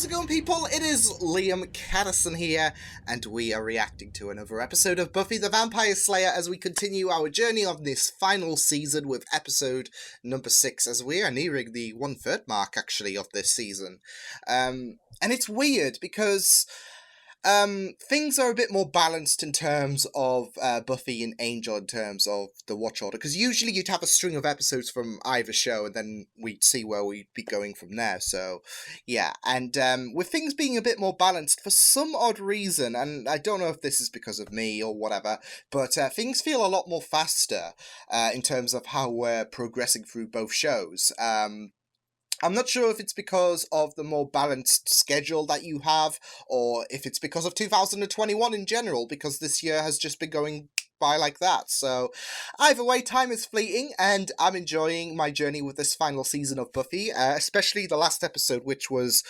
How's it going, people? It is Liam Caddison here, and we are reacting to another episode of Buffy the Vampire Slayer as we continue our journey on this final season with episode number 6, as we are nearing the 1/3 mark, actually, of this season. And it's weird because things are a bit more balanced in terms of Buffy and Angel in terms of the watch order, because usually you'd have a string of episodes from either show and then we'd see where we'd be going from there. So yeah, and with things being a bit more balanced for some odd reason, and I don't know if this is because of me or whatever, but things feel a lot more faster in terms of how we're progressing through both shows. I'm not sure if it's because of the more balanced schedule that you have, or if it's because of 2021 in general, because this year has just been going by like that. So either way, time is fleeting, and I'm enjoying my journey with this final season of Buffy, especially the last episode, which was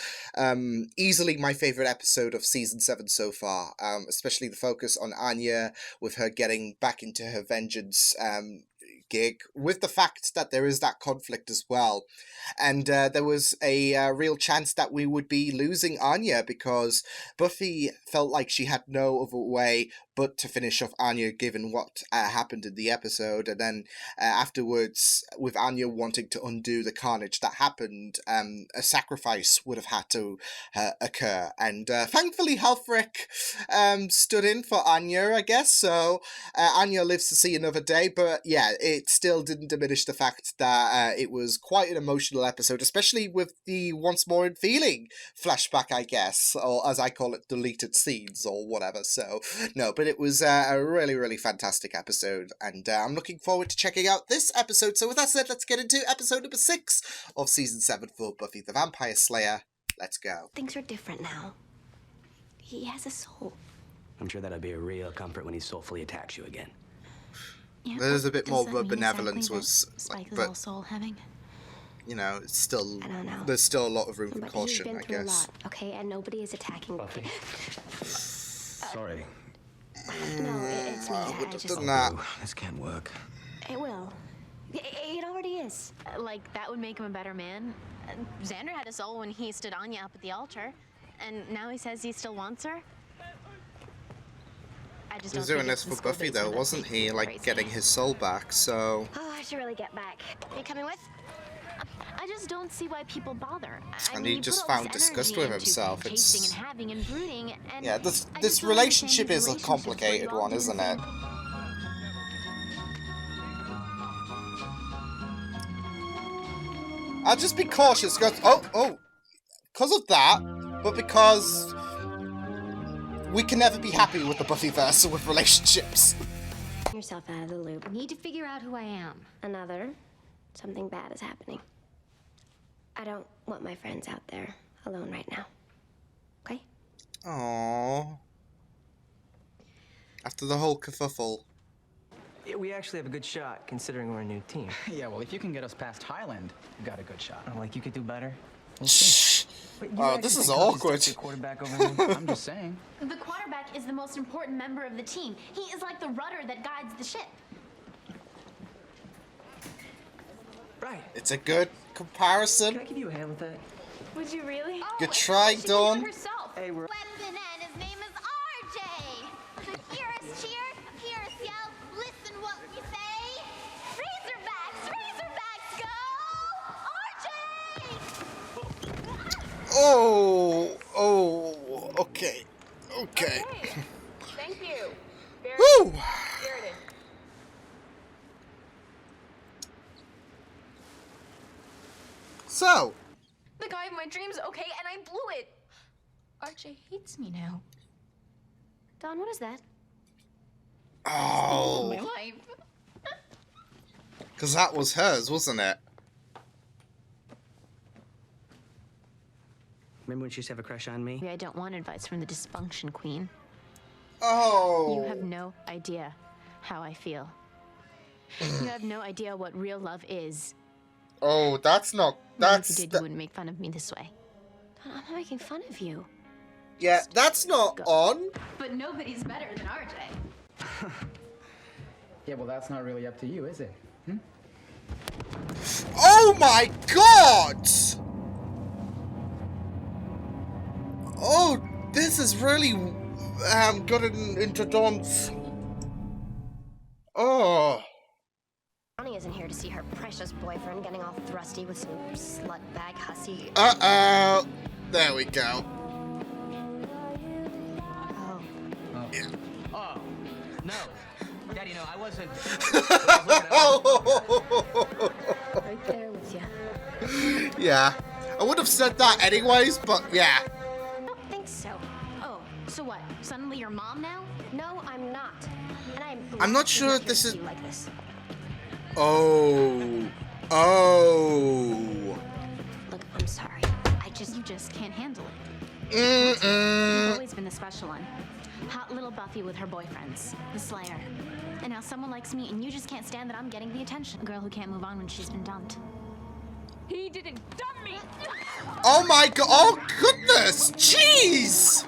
easily my favourite episode of season 7 so far, especially the focus on Anya, with her getting back into her vengeance gig, with the fact that there is that conflict as well. And there was a real chance that we would be losing Anya, because Buffy felt like she had no other way but to finish off Anya given what happened in the episode. And then afterwards, with Anya wanting to undo the carnage that happened, a sacrifice would have had to occur. And thankfully Helfrich stood in for Anya, I guess. So Anya lives to see another day. But yeah, it still didn't diminish the fact that it was quite an emotional episode, especially with the Once More in Feeling flashback, I guess, or as I call it, deleted scenes or whatever. So no, but it was a really, really fantastic episode, and I'm looking forward to checking out this episode. So with that said, let's get into episode number 6 of season 7 for Buffy the Vampire Slayer. Let's go. Things are different now. He has a soul. I'm sure that'll be a real comfort when he soulfully attacks you again. Yeah, There's a bit more benevolence, Spike is all soul having. You know, it's still, I don't know. there's still a lot of room for But caution, he's been I through a guess. lot, okay, and nobody is attacking. Buffy. Sorry. No, it's me. I Would have just. done that. This can't work. It will. It already is. Like, that would make him a better man. Xander had a soul when he stood Anya up at the altar, and now he says he still wants her. I just He was don't doing think this it's for the Buffy, school though, basement wasn't that he? makes Like, him getting crazy. his soul back, so... Oh, I should really get back. Are you coming with? I just don't see why people bother. I And mean, he you just put all found this disgust energy with into himself. chasing It's... and having and brooding, and Yeah, this I this just don't relationship understand is a relationships where complicated you all one, do the isn't same it? I'll just be cautious, because... because of that, but because... we can never be happy with the Buffyverse with relationships. Yourself out of the loop. I need to figure out who I am. Something bad is happening. I don't want my friends out there alone right now. Okay? Aww. After the whole kerfuffle. Yeah, we actually have a good shot, considering we're a new team. Yeah, well, if you can get us past Highland, you got a good shot. Oh, like you could do better. Shh. Wait, Oh, actually this is think Coach awkward. the quarterback over me? I'm just saying. The quarterback is the most important member of the team. He is like the rudder that guides the ship. Right. It's a good comparison. Can I give you a hand with that? Would you really? Good try, She Dawn. did it herself. Hey, we're... Weapon, and his name is RJ. So hear us cheer, hear us yell, listen what we say. Razorbacks, Razorbacks, go! RJ! Oh, okay. Okay. Thank you. Very Woo! spirited. So, The guy of my dreams, okay, and I blew it. RJ hates me now. Dawn, what is that? oh, My life. because that was hers, wasn't it? Remember when she used to have a crush on me? I don't want advice from the dysfunction queen. Oh. You have no idea how I feel. You have no idea what real love is. Oh, that's not. Even That's. if you did, you wouldn't make fun of me this way. Dawn, I'm not making fun of you. Yeah, that's not go. on. But nobody's better than RJ. Yeah, well, that's not really up to you, is it? Oh my god! is really gotten into Dawn's. Oh. Bonnie isn't here to see her precious boyfriend getting all thrusty with some slut bag hussy. Uh-oh. There we go. Oh. Yeah. Oh, no. Daddy, no, I wasn't. Right there with you. Yeah. I would have said that anyways, but yeah. I don't think so. Oh, so what? Suddenly you're mom now? No, I'm not. And I'm not sure here this to is- see you like this. Oh. Oh. Look, I'm sorry. You just can't handle it. You've Mm-mm. always been the special one. Hot little Buffy with her boyfriends, the Slayer. And now someone likes me, and you just can't stand that I'm getting the attention. A girl who can't move on when she's been dumped. He didn't dump me! Oh my god. Oh goodness. Jeez.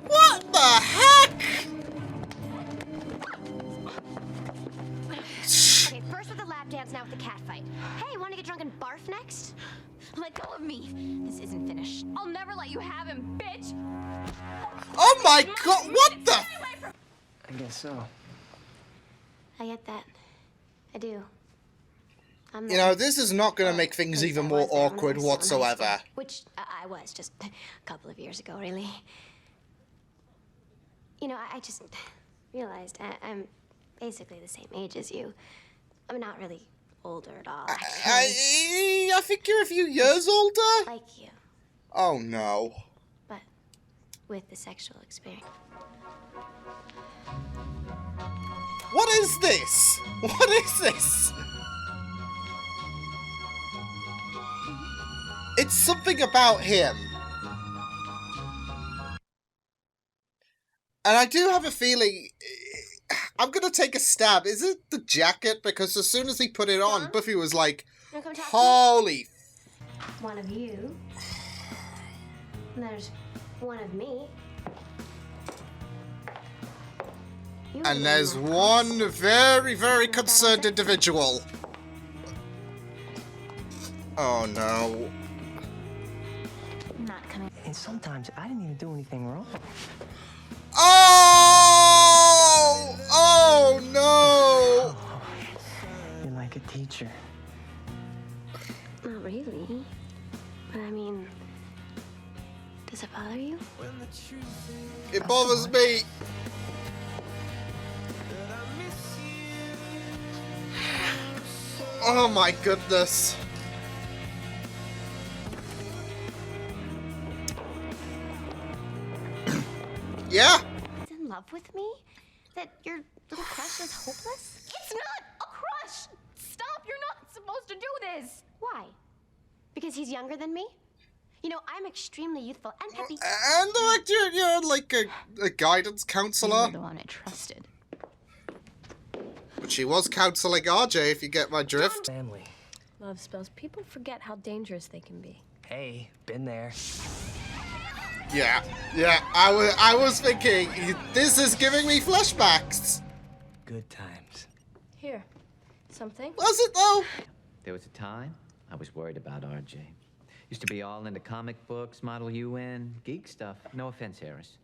What the heck? Okay, first with the lap dance, now with the cat fight. Hey, wanna get drunk and barf next? Let go of me. This isn't finished. I'll never let you have him, bitch! Oh my god. What the? I guess so. I get that. I do. You know, this is not going to make things even more awkward whatsoever. Which I was just a couple of years ago, really. You know, I just realized I'm basically the same age as you. I'm not really older at all. Actually. I think you're a few years older. Like you, Oh no. but with the sexual experience. What is this? What is this? It's something about him. And I do have a feeling... I'm gonna take a stab. Is it the jacket? Because as soon as he put it on, Huh? Buffy was like, Wanna come talk to me? holy... One of you. And there's one of me. You And were there's my one very, very concerned individual. Oh no. Not coming. And sometimes I didn't even do anything wrong. Oh! Oh no! You're like a teacher. Not really. But I mean, does it bother you? It bothers me. Oh my goodness. Yeah? He's in love with me? That your little crush is hopeless? It's not a crush! Stop! You're not supposed to do this! Why? Because he's younger than me? You know, I'm extremely youthful and peppy. And like you're like a guidance You counselor. were the one I trusted. But she was counseling RJ, if you get my drift. Family. Love spells. People forget how dangerous they can be. Hey, been there. Yeah, yeah. I was thinking, this is giving me flashbacks. Good times. Here, something? Was it though? There was a time I was worried about RJ. Used to be all into comic books, Model UN, geek stuff. No offense, Harris.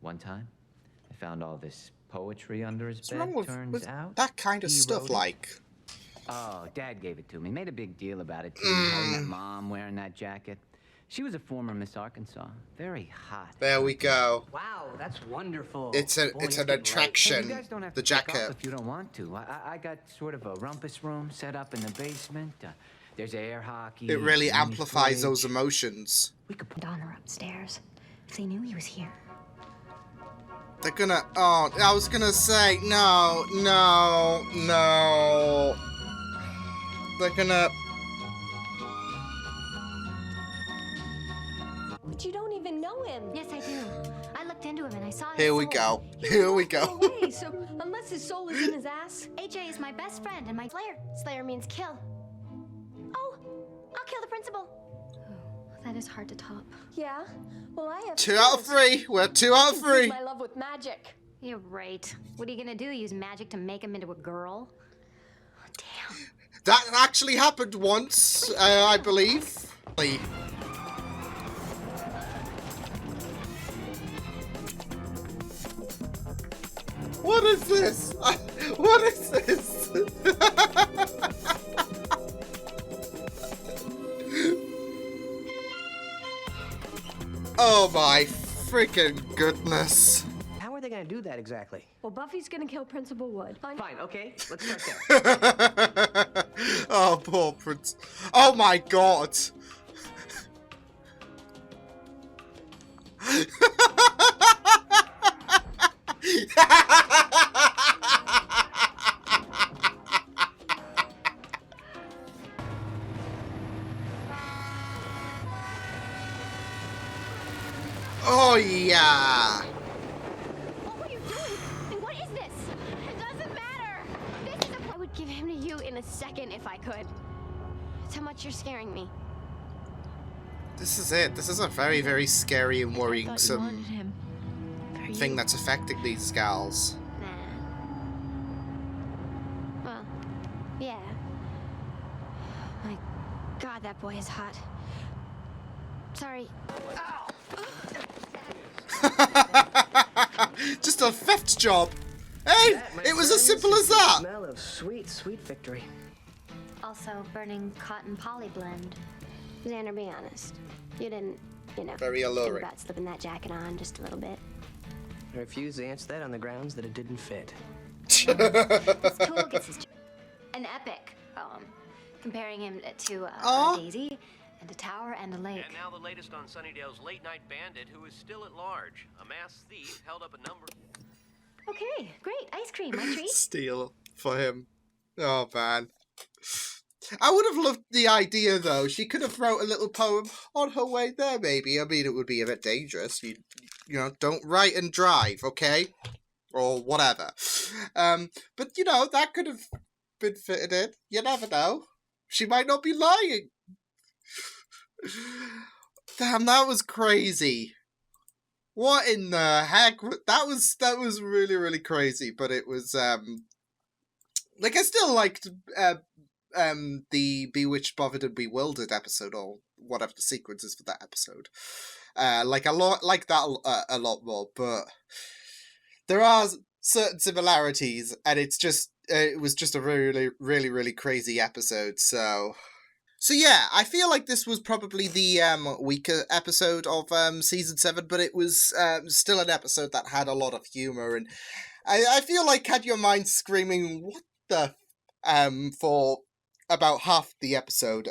One time, I found all this poetry under his What's bed. wrong Turns with out, that kind of he stuff? wrote it. Like, Oh, Dad gave it to me. Made a big deal about it, too. Having that mom wearing that jacket. She was a former Miss Arkansas. Very hot. there we go. Wow, that's wonderful. It's Boy, an you did right. Hey, attraction. you guys don't have The to pick up jacket. if you don't want to. I got sort of a rumpus room set up in the basement. There's air hockey. It really a mini amplifies fridge. those emotions. We could put Donner upstairs. If they knew he was here. They're gonna. Oh, I was gonna say no, no, no. They're gonna. But you don't even know him. Yes, I do. I looked into him and I saw his Here we soul. go. Here we No go. way. So unless his soul is in his ass, AJ is my best friend and my slayer. Slayer means kill. Oh, I'll kill the principal. that is hard to top. Yeah. Well, I have 2 out of skills. 3. We're 2 out of 3. My love with magic. You're right. What are you gonna do? Use magic to make him into a girl? Damn. That actually happened once, I believe. What is this? What is this? Oh my freaking goodness. How are they gonna do that exactly? Well, Buffy's gonna kill Principal Wood. Fine, okay, let's start there. Oh, poor Prince. Oh my god. Oh yeah. What are you doing? And what is this? It doesn't matter. This is I would give him to you in a second if I could. That's how much you're scaring me. This is it. This is a very, very scary and I thought you worrisome wanted him. For thing you. that's affecting these gals. Nah. Well, yeah. My God, that boy is hot. Sorry. Just a theft job. Hey, That, my it was as friends, simple is as the that. Smell of sweet, sweet victory. Also, burning cotton poly blend. Xander, be honest. You didn't, Very think alluring. about slipping that jacket on just a little bit. I refuse to answer that on the grounds that it didn't fit. This tool gets his An epic poem comparing him to Aw. a daisy and a tower and a lake. And now the latest on Sunnydale's late night bandit who is still at large. A masked thief held up a number. Okay, great. Ice cream, my treat. Steal for him. Oh man. I would have loved the idea though. She could have wrote a little poem on her way there, maybe. I mean, it would be a bit dangerous. You know, don't write and drive, okay? Or whatever. But you know, that could have been fitted in. You never know. She might not be lying. Damn, that was crazy. What in the heck? That was really, really crazy. But it was like I still liked the Bewitched, Bothered, and Bewildered episode, or whatever the sequence is for that episode. Like a lot, like that a lot more. But there are certain similarities, and it's just it was just a really, really, really crazy episode. So yeah, I feel like this was probably the weaker episode of season 7, but it was still an episode that had a lot of humor, and I feel like had your mind screaming "What the?" For about half the episode.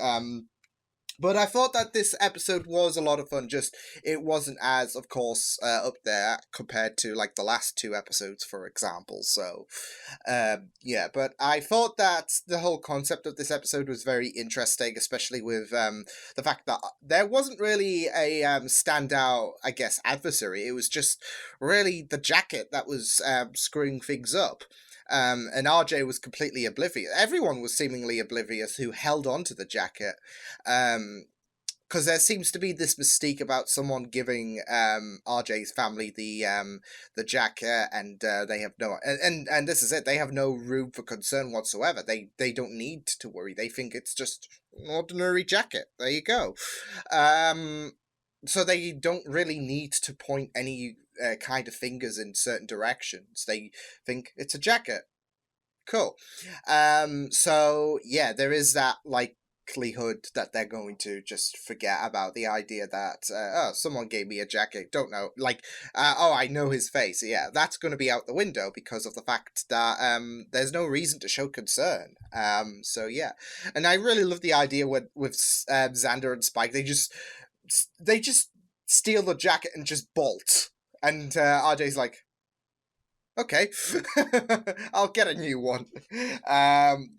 But I thought that this episode was a lot of fun. Just it wasn't as, of course, up there compared to like the last 2 episodes, for example. So, yeah. But I thought that the whole concept of this episode was very interesting, especially with the fact that there wasn't really a standout, I guess, adversary. It was just really the jacket that was screwing things up. And RJ was completely oblivious. Everyone was seemingly oblivious who held on to the jacket. Because there seems to be this mystique about someone giving RJ's family the jacket, and they have no and this is it. They have no room for concern whatsoever. They don't need to worry. They think it's just an ordinary jacket. There you go. So they don't really need to point any kind of fingers in certain directions. They think it's a jacket. Cool. So yeah, there is that likelihood that they're going to just forget about the idea that oh, someone gave me a jacket. Don't know, oh, I know his face. Yeah, that's going to be out the window because of the fact that there's no reason to show concern. So yeah, and I really love the idea with Xander and Spike. They just steal the jacket and just bolt. And RJ's like, okay, I'll get a new one.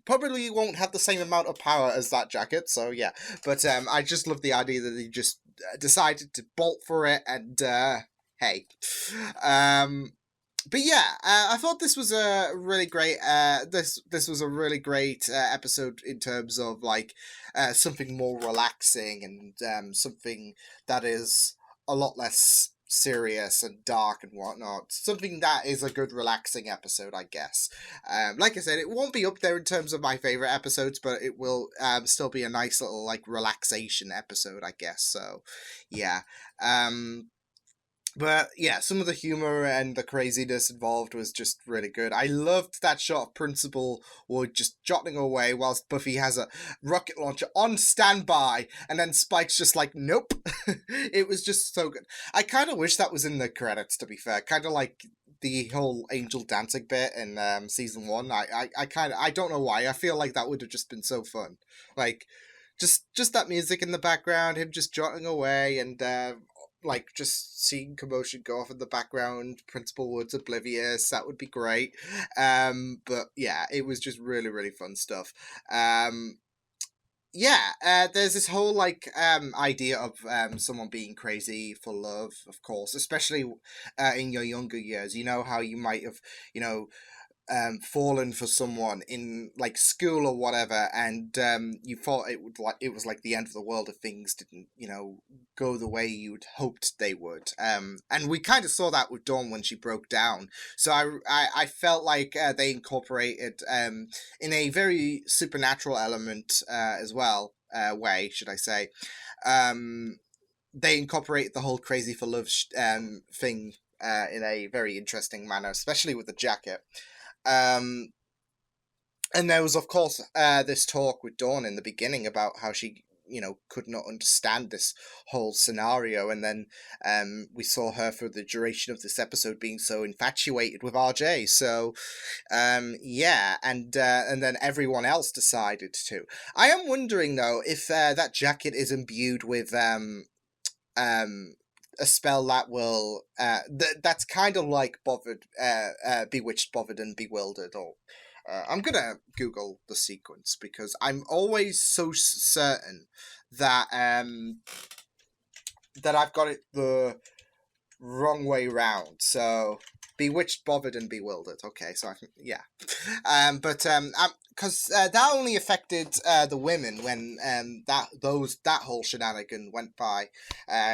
Probably won't have the same amount of power as that jacket, so yeah. But I just love the idea that they just decided to bolt for it, and hey. But yeah, I thought this was a really great. This was a really great episode in terms of something more relaxing and something that is a lot less serious and dark and whatnot. Something that is a good relaxing episode, I guess. Like I said, it won't be up there in terms of my favorite episodes, but it will still be a nice little relaxation episode, I guess. So yeah. But yeah, some of the humor and the craziness involved was just really good. I loved that shot of Principal Wood just jotting away whilst Buffy has a rocket launcher on standby, and then Spike's just like, nope. It was just so good. I kind of wish that was in the credits, to be fair. Kind of like the whole angel dancing bit in season 1. I don't know why. I feel like that would have just been so fun. Like, just that music in the background, him just jotting away, and like just seeing commotion go off in the background, Principal Wood's oblivious, that would be great. But yeah, it was just really, really fun stuff. There's this whole like idea of someone being crazy for love, of course, especially in your younger years. You know how you might have, fallen for someone in like school or whatever, and you thought it was like the end of the world if things didn't go the way you'd hoped they would, and we kind of saw that with Dawn when she broke down. So I felt like they incorporated in a very supernatural element as well, way should I say, they incorporate the whole crazy for love thing in a very interesting manner, especially with the jacket. And there was, of course, this talk with Dawn in the beginning about how she, could not understand this whole scenario. And then we saw her for the duration of this episode being so infatuated with RJ. So, and then everyone else decided to. I am wondering, though, if that jacket is imbued with a spell that will that's kind of like bewitched, bothered, and bewildered. Or I'm gonna Google the sequence because I'm always so certain that that I've got it the wrong way round. So bewitched, bothered, and bewildered. Okay, so because that only affected the women when that whole shenanigan went by,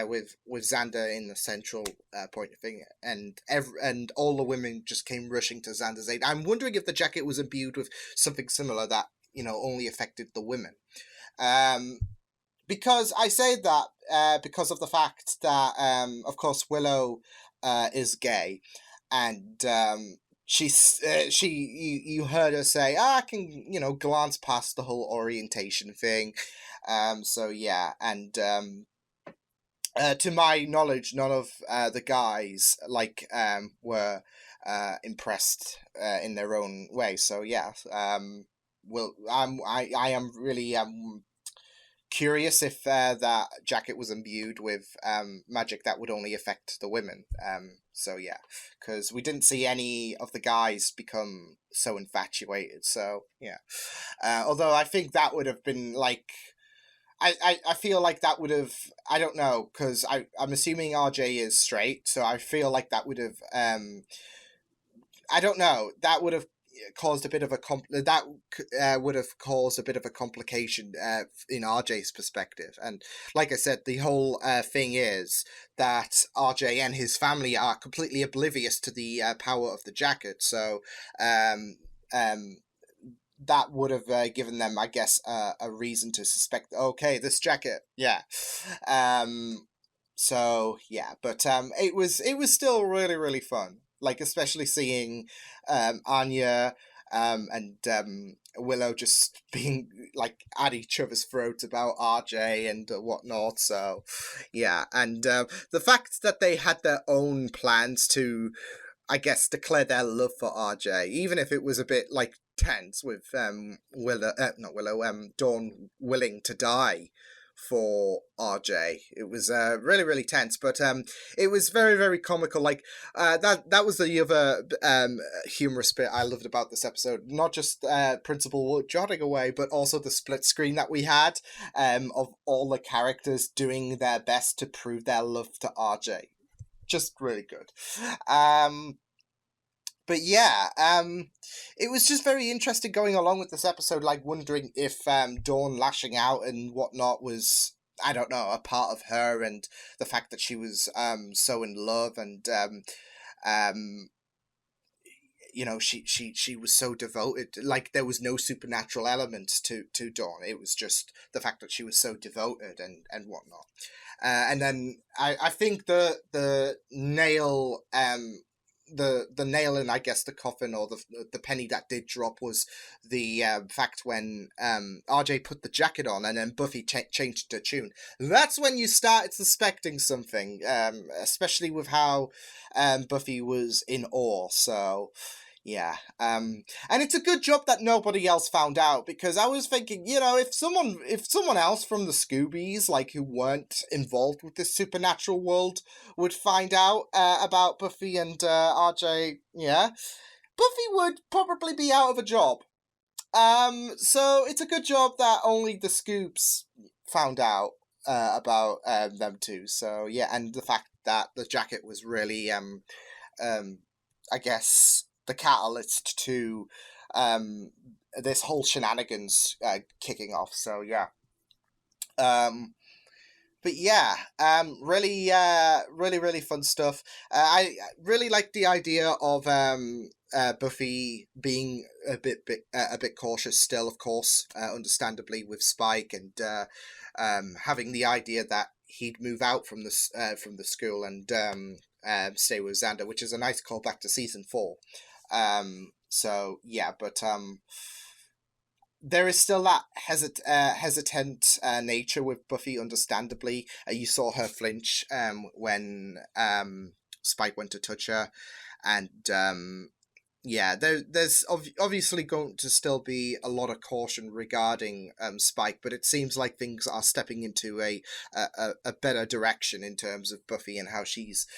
with Xander in the central point of thing, and all the women just came rushing to Xander's aid. I'm wondering if the jacket was imbued with something similar that only affected the women. Because I say that because of the fact that of course Willow is gay, and you heard her say, I can glance past the whole orientation thing. So yeah, and to my knowledge, none of the guys were impressed in their own way. So yeah, I am really curious if that jacket was imbued with magic that would only affect the women. So yeah, because we didn't see any of the guys become so infatuated. So yeah, although I think that would have been like, I feel like that would have, I don't know, because I'm assuming RJ is straight, so I feel like that would have I don't know, that would have caused a bit of a would have caused a bit of a complication in RJ's perspective. And like I said, the whole thing is that RJ and his family are completely oblivious to the power of the jacket. So that would have given them, I guess, a reason to suspect, okay, this jacket, yeah. So yeah, but it was still really, really fun. Like, especially seeing Anya and Willow just being like at each other's throats about RJ and whatnot. So yeah, and the fact that they had their own plans to, I guess, declare their love for RJ, even if it was a bit like tense with Dawn willing to die for RJ. It was really, really tense, but it was very, very comical. Like that was the other humorous bit I loved about this episode. Not just Principal jotting away, but also the split screen that we had of all the characters doing their best to prove their love to RJ. Just really good. But yeah, it was just very interesting going along with this episode, like wondering if Dawn lashing out and whatnot was, I don't know, a part of her, and the fact that she was so in love, and you know, she was so devoted. Like, there was no supernatural element to Dawn. It was just the fact that she was so devoted and whatnot. And then I think the nail the nail in, I guess, the coffin, or the penny that did drop, was the fact when RJ put the jacket on and then Buffy changed the tune. That's when you started suspecting something, especially with how Buffy was in awe. So yeah, and it's a good job that nobody else found out, because I was thinking, you know, if someone else from the Scoobies, like, who weren't involved with this supernatural world, would find out about Buffy and RJ, yeah, Buffy would probably be out of a job. So it's a good job that only the Scoops found out about them too. So yeah, and the fact that the jacket was really, I guess, the catalyst to this whole shenanigans kicking off. So yeah. But yeah, really fun stuff. I really like the idea of Buffy being a bit cautious still, of course, understandably, with Spike, and having the idea that he'd move out from the school and stay with Xander, which is a nice callback to season 4. So yeah, but there is still that hesitant nature with Buffy, understandably. You saw her flinch when Spike went to touch her, and yeah, there's obviously going to still be a lot of caution regarding Spike, but it seems like things are stepping into a better direction in terms of Buffy and how she's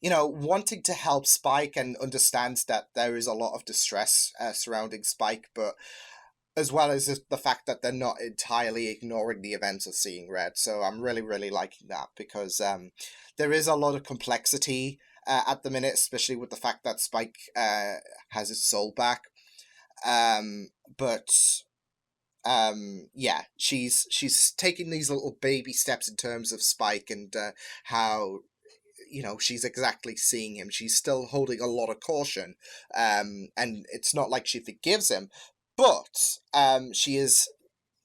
you know, wanting to help Spike, and understands that there is a lot of distress surrounding Spike, but as well as the fact that they're not entirely ignoring the events of Seeing Red. So I'm really liking that, because there is a lot of complexity at the minute, especially with the fact that Spike has his soul back. But yeah, she's taking these little baby steps in terms of Spike, and how, you know, she's exactly seeing him. She's still holding a lot of caution, and it's not like she forgives him, but she is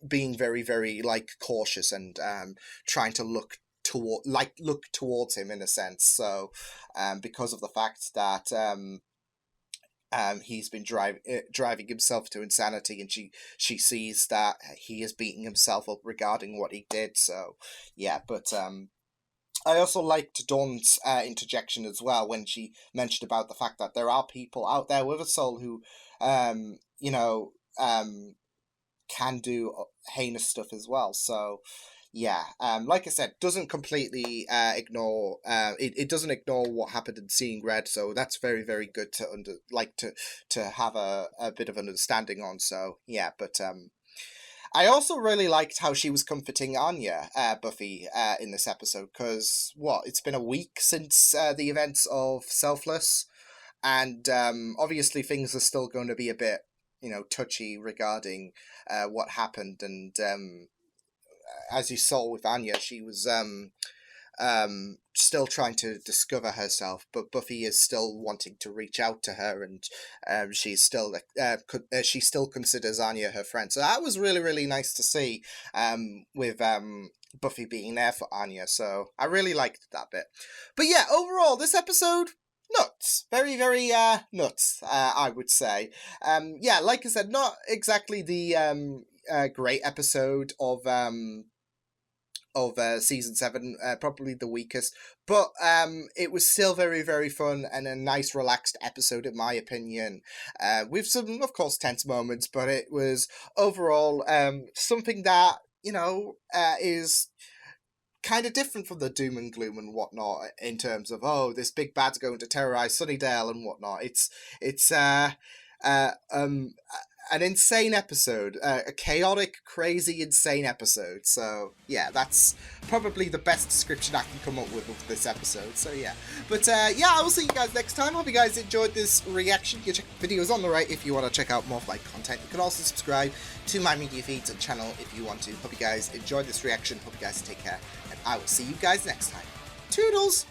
being very like cautious, and trying to look towards him in a sense. So because of the fact that he's been driving himself to insanity, and she sees that he is beating himself up regarding what he did. So yeah, but I also liked Dawn's interjection as well, when she mentioned about the fact that there are people out there with a soul who, you know, can do heinous stuff as well. So yeah, like I said, doesn't completely ignore it doesn't ignore what happened in Seeing Red. So that's very good to have a bit of an understanding on. So yeah, but I also really liked how she was comforting Anya, Buffy, in this episode, because, it's been a week since the events of Selfless, and obviously things are still going to be a bit, you know, touchy regarding what happened, and as you saw with Anya, she was still trying to discover herself, but Buffy is still wanting to reach out to her, and she still considers Anya her friend. So that was really nice to see, with Buffy being there for Anya. So I really liked that bit. But yeah, overall, this episode, nuts. Very nuts, I would say. Yeah, like I said, not exactly the great episode of season 7, probably the weakest, but it was still very fun, and a nice relaxed episode in my opinion, with some, of course, tense moments, but it was overall something that, you know, is kind of different from the doom and gloom and whatnot, in terms of, oh, this big bad's going to terrorize Sunnydale and whatnot. It's an insane episode, a chaotic, crazy, insane episode. So yeah, that's probably the best description I can come up with of this episode. So yeah, but yeah, I will see you guys next time. Hope you guys enjoyed this reaction. You can check the videos on the right if you want to check out more of my content. You can also subscribe to my media feeds and channel if you want to. Hope you guys enjoyed this reaction. Hope you guys take care, and I will see you guys next time. Toodles!